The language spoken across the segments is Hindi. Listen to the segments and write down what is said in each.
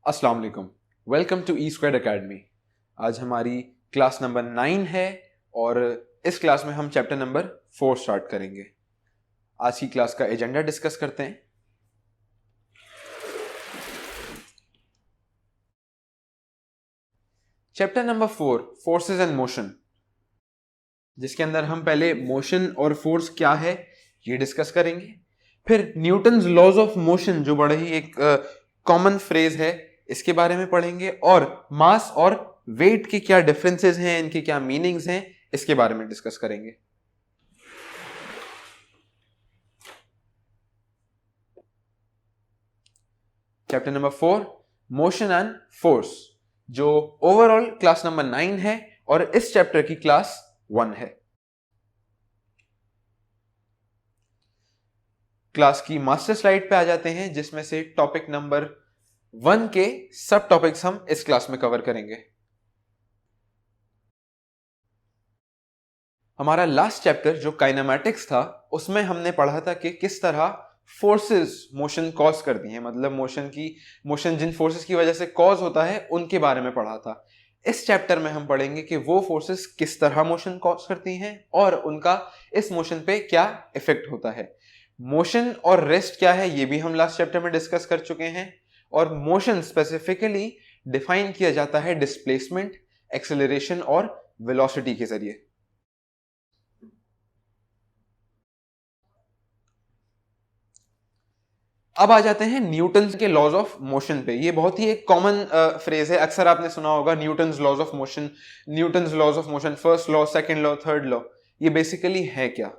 अस्सलाम वालेकुम। Welcome to E squared academy. आज हमारी क्लास नंबर 9 है और इस क्लास में हम चैप्टर नंबर 4 स्टार्ट करेंगे। आज की क्लास का एजेंडा डिस्कस करते हैं। Chapter number 4 forces and motion, जिसके अंदर हम पहले मोशन और फोर्स क्या है ये डिस्कस करेंगे। फिर न्यूटन्स लॉज ऑफ मोशन, जो बड़ा ही एक कॉमन फ्रेज है, इसके बारे में पढ़ेंगे। और मास और वेट के क्या डिफरेंसेस हैं, इनके क्या मीनिंग्स हैं, इसके बारे में डिस्कस करेंगे। Chapter number 4 motion and force, जो ओवरऑल क्लास नंबर 9 है और इस चैप्टर की क्लास 1 है। क्लास की मास्टर स्लाइड पे आ जाते हैं, जिसमें से टॉपिक नंबर 1 के सब टॉपिक्स हम इस क्लास में कवर करेंगे। हमारा लास्ट चैप्टर जो काइनेमैटिक्स था, उसमें हमने पढ़ा था कि किस तरह फोर्सेस मोशन कॉज करती हैं, मतलब मोशन जिन फोर्सेस की वजह से कॉज होता है उनके बारे में पढ़ा था। इस चैप्टर में हम पढ़ेंगे कि वो फोर्सेस किस तरह मोशन कॉज करती हैं और उनका इस मोशन पे क्या इफेक्ट होता है। मोशन और रेस्ट क्या है ये भी हम लास्ट चैप्टर में डिस्कस कर चुके हैं। और मोशन स्पेसिफिकली डिफाइन किया जाता है डिस्प्लेसमेंट, एक्सेलरेशन और वेलोसिटी के जरिए। अब आ जाते हैं न्यूटन के लॉज ऑफ मोशन पे। ये बहुत ही एक कॉमन फ्रेज है, अक्सर आपने सुना होगा Newton's laws of motion, Newton's laws of motion, first law, second law, third law. ये बेसिकली है क्या?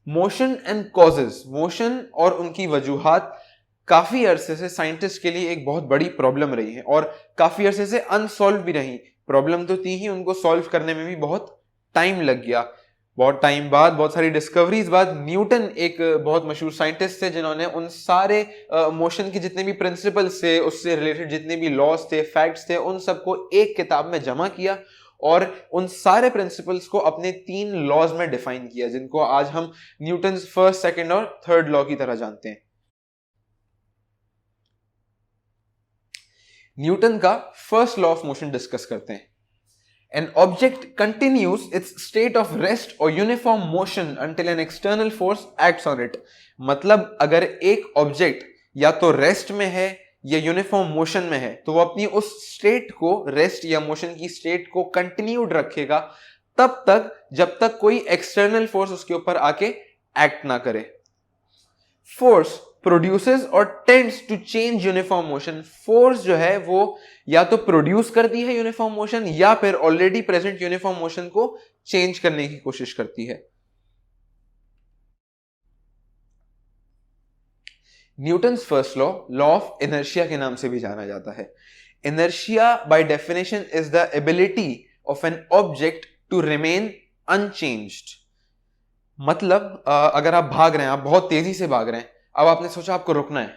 मोशन एंड कॉजेज, मोशन और उनकी वजूहात काफी अरसे से साइंटिस्ट के लिए एक बहुत बड़ी प्रॉब्लम रही है और काफी अरसे से अनसॉल्व भी रही। प्रॉब्लम तो थी ही, उनको सॉल्व करने में भी बहुत टाइम लग गया। बहुत टाइम बाद, बहुत सारी डिस्कवरीज बाद, न्यूटन एक बहुत मशहूर साइंटिस्ट थे जिन्होंने उन सारे मोशन के जितने भी प्रिंसिपल्स थे, उससे रिलेटेड जितने भी लॉज थे, फैक्ट्स थे, उन सबको एक किताब में जमा किया और उन सारे प्रिंसिपल्स को अपने 3 लॉज में डिफाइन किया, जिनको आज हम न्यूटन्स फर्स्ट, सेकंड और थर्ड लॉ की तरह जानते हैं। न्यूटन का first law of motion discuss करते हैं। An object continues its state of rest or uniform motion until an external force acts on it। मतलब अगर एक ऑब्जेक्ट या तो रेस्ट में है या यूनिफॉर्म मोशन में है, तो वो अपनी उस स्टेट को, रेस्ट या मोशन की स्टेट को कंटिन्यूड रखेगा तब तक जब तक कोई एक्सटर्नल फोर्स उसके ऊपर आके एक्ट ना करे। फोर्स प्रोड्यूसेस और tends to change uniform motion. Force जो है वो या तो प्रोड्यूस करती है यूनिफॉर्म मोशन या फिर ऑलरेडी प्रेजेंट यूनिफॉर्म मोशन को चेंज करने की कोशिश करती है। Newton's first law, law of inertia के नाम से भी जाना जाता है। Inertia by definition is the ability of an object to remain unchanged. मतलब अगर आप भाग रहे हैं, आप बहुत तेजी से भाग रहे हैं, अब आपने सोचा आपको रुकना है।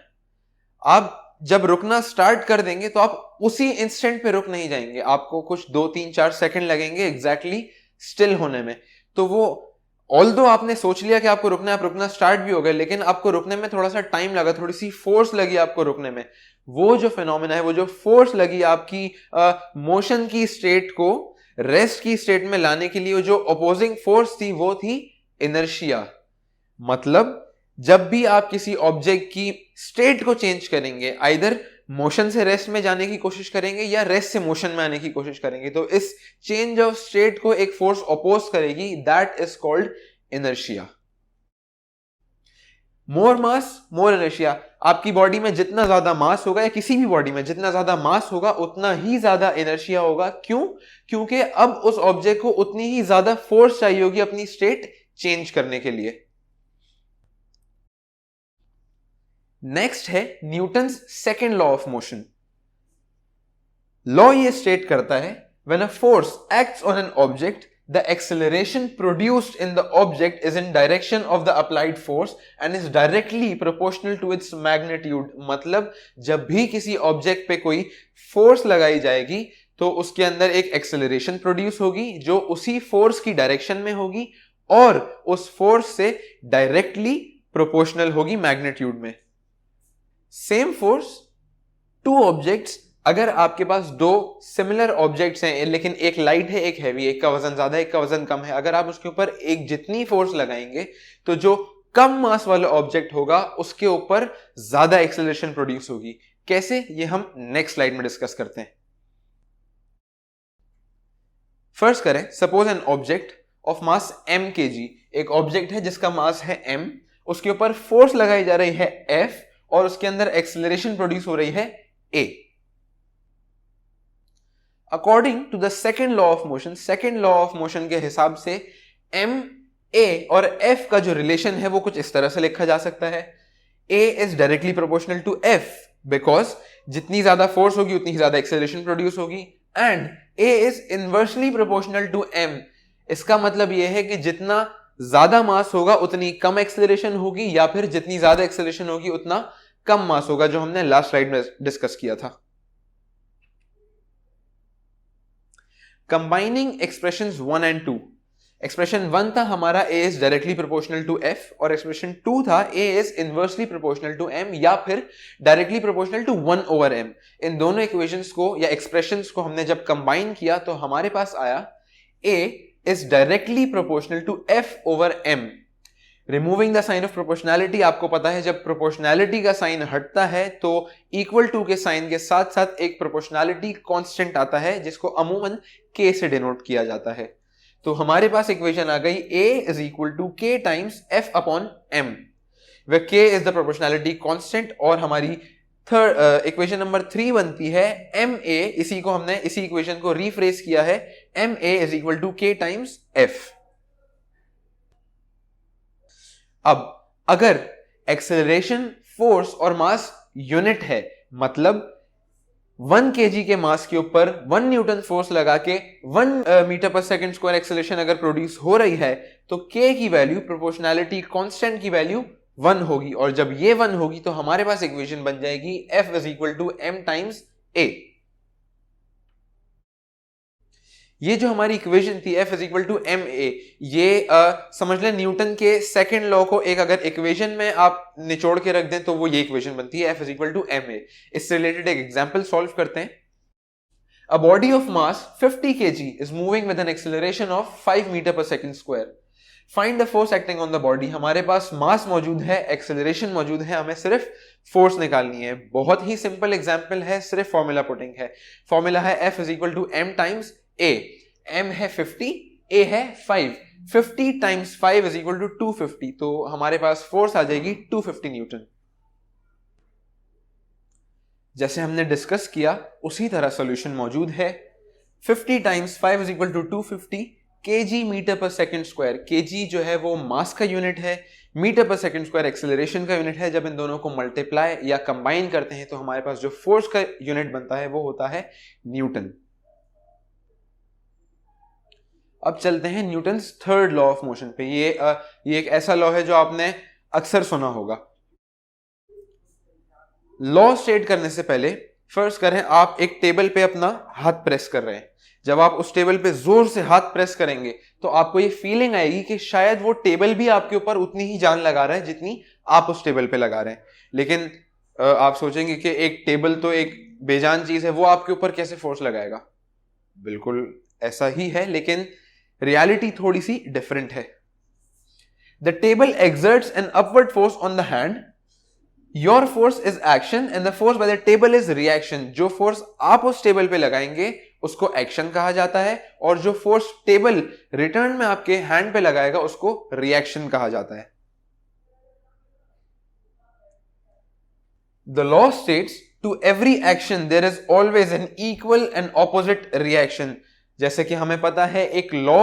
आप जब रुकना स्टार्ट कर देंगे तो आप उसी इंस्टेंट पे रुक नहीं जाएंगे, आपको कुछ 2-3-4 सेकंड लगेंगे एग्जैक्टली स्टिल होने में। तो वो ऑल्दो आपने सोच लिया कि आपको रुकना है, आप रुकना स्टार्ट भी हो गए, लेकिन आपको रुकने में थोड़ा सा टाइम लगा, थोड़ी सी फोर्स लगी आपको रुकने में। वो जो फिनोमेना है, वो जो फोर्स लगी आपकी मोशन की स्टेट को रेस्ट की स्टेट में लाने के लिए, वो जो अपोजिंग फोर्स थी वो थी इनर्शिया। मतलब जब भी आप किसी ऑब्जेक्ट की स्टेट को चेंज करेंगे, आइदर मोशन से रेस्ट में जाने की कोशिश करेंगे या रेस्ट से मोशन में आने की कोशिश करेंगे, तो इस चेंज ऑफ स्टेट को एक फोर्स अपोज करेगी, that is called inertia. More mass more inertia. आपकी बॉडी में जितना ज्यादा मास होगा या किसी भी बॉडी में जितना ज्यादा मास होगा उतना ही ज्यादा इनर्शिया होगा। क्यों? क्योंकि अब उस ऑब्जेक्ट को उतनी ही ज्यादा फोर्स चाहिए होगी अपनी स्टेट चेंज करने के लिए। नेक्स्ट है Newton's second law of motion. Law ये स्टेट करता है, when a force acts on an object, the acceleration produced in the object is in direction of the applied force and is directly proportional to its magnitude. मतलब जब भी किसी ऑब्जेक्ट पे कोई फोर्स लगाई जाएगी तो उसके अंदर एक एक्सेलरेशन प्रोड्यूस होगी जो उसी फोर्स की डायरेक्शन में होगी और उस फोर्स से डायरेक्टली प्रोपोर्शनल होगी मैग्नीट्यूड में। सेम फोर्स टू ऑब्जेक्ट्स, अगर आपके पास दो सिमिलर ऑब्जेक्ट्स हैं लेकिन एक लाइट है एक हैवी, एक का वजन ज्यादा एक का वजन कम है, अगर आप उसके ऊपर एक जितनी फोर्स लगाएंगे तो जो कम मास वाला ऑब्जेक्ट होगा उसके ऊपर ज्यादा एक्सेलरेशन प्रोड्यूस होगी। कैसे, ये हम नेक्स्ट स्लाइड में डिस्कस करते हैं। फर्स्ट करें, suppose an object of mass m kg, एक ऑब्जेक्ट है जिसका मास है m, उसके ऊपर फोर्स लगाई जा रही है F और उसके अंदर एक्सेलरेशन प्रोड्यूस हो रही है A। According to the second law of motion, second law of motion के हिसाब से m a और f का जो रिलेशन है वो कुछ इस तरह से लिखा जा सकता है, a is directly proportional to f because जितनी ज्यादा फोर्स होगी उतनी ज्यादा एक्सेलरेशन प्रोड्यूस होगी, and a is inversely proportional to m। इसका मतलब यह है कि जितना ज्यादा मास होगा उतनी कम एक्सेलरेशन होगी, या फिर जितनी ज्यादा एक्सेलरेशन होगी उतना कम मास होगा, जो हमने लास्ट स्लाइड में डिस्कस किया था। कंबाइनिंग एक्सप्रेशंस 1 एंड 2, एक्सप्रेशन 1 था हमारा a is directly proportional to f और एक्सप्रेशन 2 था a is inversely proportional to m या फिर directly proportional to 1 over m। इन दोनों इक्वेशंस को या एक्सप्रेशंस को हमने जब कंबाइन किया तो हमारे पास आया a is directly proportional to f over m। Removing the sign of proportionality, आपको पता है जब प्रोपोर्शनैलिटी का साइन हटता है तो इक्वल टू के साइन के साथ साथ एक प्रोपोर्शनैलिटी कांस्टेंट आता है जिसको अमूमन k से डिनोट किया जाता है। तो हमारे पास इक्वेशन आ गई a is equal to k times f upon m, where k is the proportionality constant. और हमारी थर्ड इक्वेशन नंबर 3 बनती है ma, इसी को हमने इसी इक्वेशन को रीफ्रेज किया है, ma is equal to k times f। अब अगर एक्सेलरेशन, फोर्स और मास यूनिट है, मतलब 1 kg के मास के ऊपर 1 न्यूटन फोर्स लगा के 1 मीटर पर सेकंड स्क्वायर एक्सेलरेशन अगर प्रोड्यूस हो रही है तो k की वैल्यू, प्रोपोर्शनैलिटी कांस्टेंट की वैल्यू 1 होगी, और जब ये 1 होगी तो हमारे पास इक्वेशन बन जाएगी F is equal to m times a। ये जो हमारी इक्वेशन थी F is equal to M a, ये समझ लें न्यूटन के सेकेंड लॉ को एक अगर इक्वेशन में आप निचोड़ के रख दें तो वो ये इक्वेशन बनती है F is equal to M A. इससे रिलेटेड एक एग्जांपल सॉल्व करते हैं। A body of mass 50 kg is moving with an acceleration of 5 metre पर second square. Find the force acting on the body. हमारे पास मास मौजूद है, एक्सेलरेशन मौजूद है, हमें सिर्फ फोर्स निकालनी है। बहुत ही सिंपल एग्जांपल है, सिर्फ फॉर्मूला पुटिंग है। फॉर्मूला है F is equal to m times a। m है 50, a है 5, 50 टाइम्स 5 इज इक्वल टू 250, तो हमारे पास फोर्स आ जाएगी 250 न्यूटन। जैसे हमने डिस्कस किया उसी तरह सॉल्यूशन मौजूद है। 50 times 5 is equal to 250 kg metre पर सेकंड स्क्वायर। kg जो है वो मास का यूनिट है, मीटर पर सेकंड स्क्वायर एक्सेलरेशन का यूनिट है। जब इन दोनों को मल्टीप्लाई या कंबाइन करते हैं तो हमारे पास जो फोर्स का यूनिट बनता है वो होता है न्यूटन। अब चलते हैं Newton's third law of motion पे। ये एक ऐसा लॉ है जो आपने अक्सर सुना होगा। लॉ स्टेट करने से पहले फर्स्ट करें, आप एक टेबल पे अपना हाथ प्रेस कर रहे हैं। जब आप उस टेबल पे जोर से हाथ प्रेस करेंगे तो आपको ये फीलिंग आएगी कि शायद वो टेबल भी आपके ऊपर उतनी ही जान लगा रहा है जितनी आप उस टेबल पे लगा रहे हैं। लेकिन आप सोचेंगे कि एक टेबल तो एक बेजान चीज है, वो आपके ऊपर कैसे फोर्स लगाएगा। बिल्कुल ऐसा ही है, लेकिन रियलिटी थोड़ी सी डिफरेंट है। The table exerts an upward force on the hand, your force is action and the force by the table is reaction. जो फोर्स आप उस टेबल पे लगाएंगे उसको एक्शन कहा जाता है, और जो फोर्स टेबल रिटर्न में आपके हैंड पे लगाएगा उसको रिएक्शन कहा जाता है। The law states to every action there is always an equal and opposite reaction. जैसे कि हमें पता है एक लॉ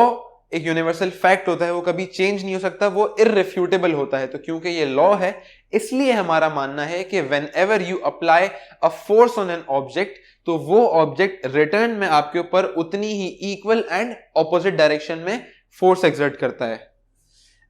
एक यूनिवर्सल फैक्ट होता है, वो कभी चेंज नहीं हो सकता, वो इररिफ्यूटेबल होता है। तो क्योंकि ये लॉ है इसलिए हमारा मानना है कि when ever you apply a force on an object तो वो ऑब्जेक्ट रिटर्न में आपके ऊपर उतनी ही इक्वल एंड ऑपोजिट डायरेक्शन में फोर्स एक्सर्ट करता है।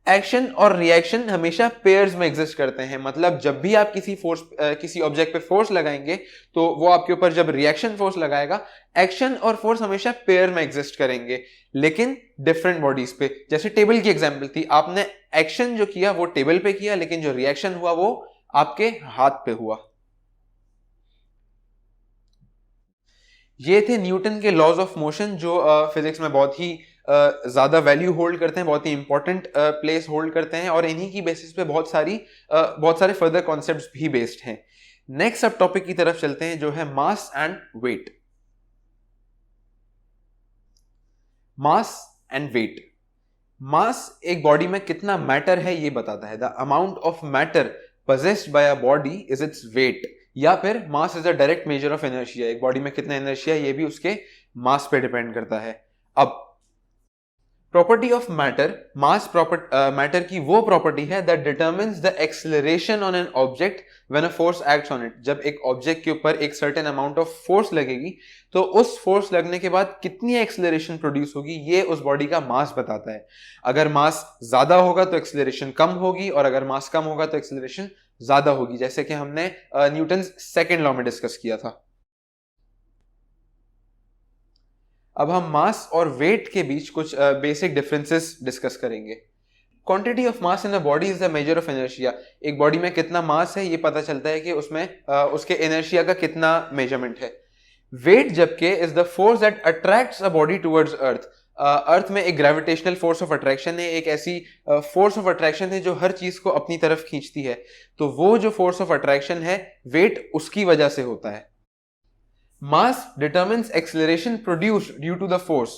एक्शन और रिएक्शन हमेशा पेयर्स में एग्जिस्ट करते हैं, मतलब जब भी आप किसी ऑब्जेक्ट पे फोर्स लगाएंगे तो वो आपके ऊपर जब रिएक्शन फोर्स लगाएगा, एक्शन और फोर्स हमेशा पेयर में एग्जिस्ट करेंगे, लेकिन डिफरेंट बॉडीज पे। जैसे टेबल की एग्जांपल थी, आपने एक्शन जो किया वो टेबल पे किया, लेकिन जो रिएक्शन हुआ वो आपके हाथ पे हुआ। ये थे न्यूटन के लॉज ऑफ मोशन जो फिजिक्स में बहुत ही ज्यादा वैल्यू होल्ड करते हैं, बहुत ही इंपॉर्टेंट प्लेस होल्ड करते हैं, और इन्हीं की बेसिस पे बहुत सारे फर्दर कॉन्सेप्ट्स भी बेस्ड हैं। नेक्स्ट अब टॉपिक की तरफ चलते हैं जो है mass and weight. Mass and weight. Mass एक बॉडी में कितना मैटर है ये बताता है। The amount of matter possessed by a body is its weight, या फिर mass is a direct measure of inertia. एक बॉडी में कितना इनर्शिया ये भी उसके मास पे डिपेंड करता है। अब property of matter, mass matter की वो प्रॉपर्टी है that determines the acceleration on an object when a force acts on it. जब एक ऑब्जेक्ट के ऊपर एक सर्टेन अमाउंट ऑफ फोर्स लगेगी तो उस फोर्स लगने के बाद कितनी एक्सेलरेशन प्रोड्यूस होगी ये उस बॉडी का मास बताता है। अगर मास ज्यादा होगा तो एक्सेलरेशन कम होगी, और अगर मास कम होगा तो एक्सेलरेशन ज्यादा होगी, जैसे कि हमने न्यूटन सेकेंड लॉ में डिस्कस किया था। अब हम मास और वेट के बीच कुछ बेसिक डिफरेंसेस डिस्कस करेंगे। Quantity of mass in a body is the major of inertia. एक बॉडी में कितना मास है ये पता चलता है कि उसमें उसके इनर्शिया का कितना मेजरमेंट है। वेट जबकि is the force that attracts a body towards earth. Earth में एक ग्रेविटेशनल फोर्स ऑफ अट्रैक्शन है, एक ऐसी फोर्स ऑफ अट्रैक्शन है जो हर चीज को अपनी तरफ खींचती है। तो वो जो फोर्स ऑफ अट्रैक्शन है वेट उसकी वजह से होता है। Mass determines acceleration produced due to the force.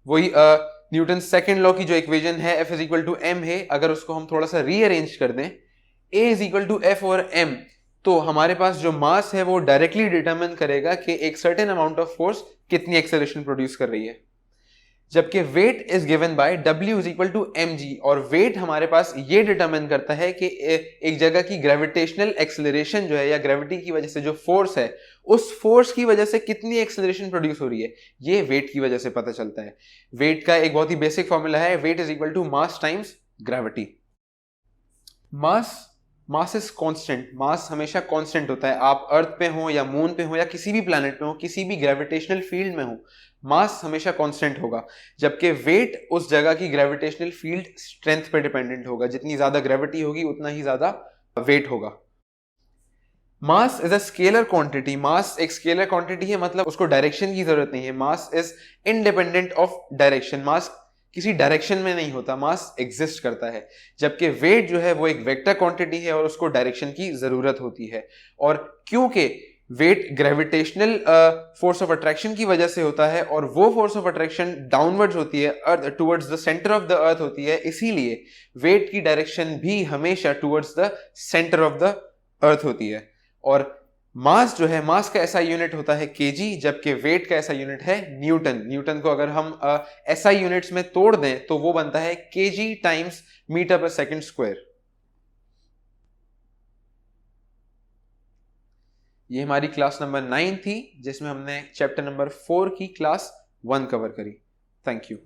वही न्यूटन सेकेंड लॉ की जो इक्वेशन है F is equal to M है, अगर उसको हम थोड़ा सा रीअरेंज कर दें A is equal to f और एम, तो हमारे पास जो मास है वो डायरेक्टली डिटरमिन करेगा कि एक सर्टेन अमाउंट ऑफ फोर्स कितनी एक्सेलरेशन प्रोड्यूस कर रही है। जबकि weight is given by W is equal to mg, और वेट हमारे पास ये डिटरमिन करता है कि एक जगह की ग्रेविटेशनल एक्सेलरेशन जो है या ग्रेविटी की वजह से जो फोर्स है उस फोर्स की वजह से कितनी एक्सेलरेशन प्रोड्यूस हो रही है, ये वेट की वजह से पता चलता है। वेट का एक बहुत ही बेसिक फॉर्मूला है, weight is equal to mass times gravity. Mass is constant. Mass हमेशा कांस्टेंट होता है। आप अर्थ पे हो या मून पे हो या किसी भी प्लैनेट पे हो, किसी भी ग्रेविटेशनल फील्ड में हो, मास हमेशा कांस्टेंट होगा। जबकि वेट उस जगह की ग्रेविटेशनल फील्ड स्ट्रेंथ पे डिपेंडेंट होगा। जितनी ज्यादा ग्रेविटी होगी उतना ही ज्यादा वेट होगा। Mass is a scalar quantity. Mass एक स्केलर क्वांटिटी है, मतलब उसको डायरेक्शन की जरूरत नहीं है। Mass is independent of direction. Mass किसी डायरेक्शन में नहीं होता, मास एग्जिस्ट करता है। जबकि वेट जो है वो एक वेक्टर क्वांटिटी है और उसको डायरेक्शन की जरूरत होती है। और क्योंकि weight gravitational force of attraction की वजह से होता है और वो फोर्स ऑफ अट्रैक्शन डाउनवर्ड्स होती है, earth towards the centre of the earth होती है, इसीलिए वेट की डायरेक्शन भी हमेशा towards the centre of the earth होती है। और मास जो है, मास का ऐसा यूनिट होता है केजी, जबकि वेट का ऐसा यूनिट है न्यूटन। न्यूटन को अगर हम एसआई यूनिट्स में तोड़ दें तो वो बनता है केजी टाइम्स मीटर पर सेकंड स्क्वायर। ये हमारी क्लास नंबर 9 थी जिसमें हमने चैप्टर नंबर 4 की क्लास 1 कवर करी। Thank you.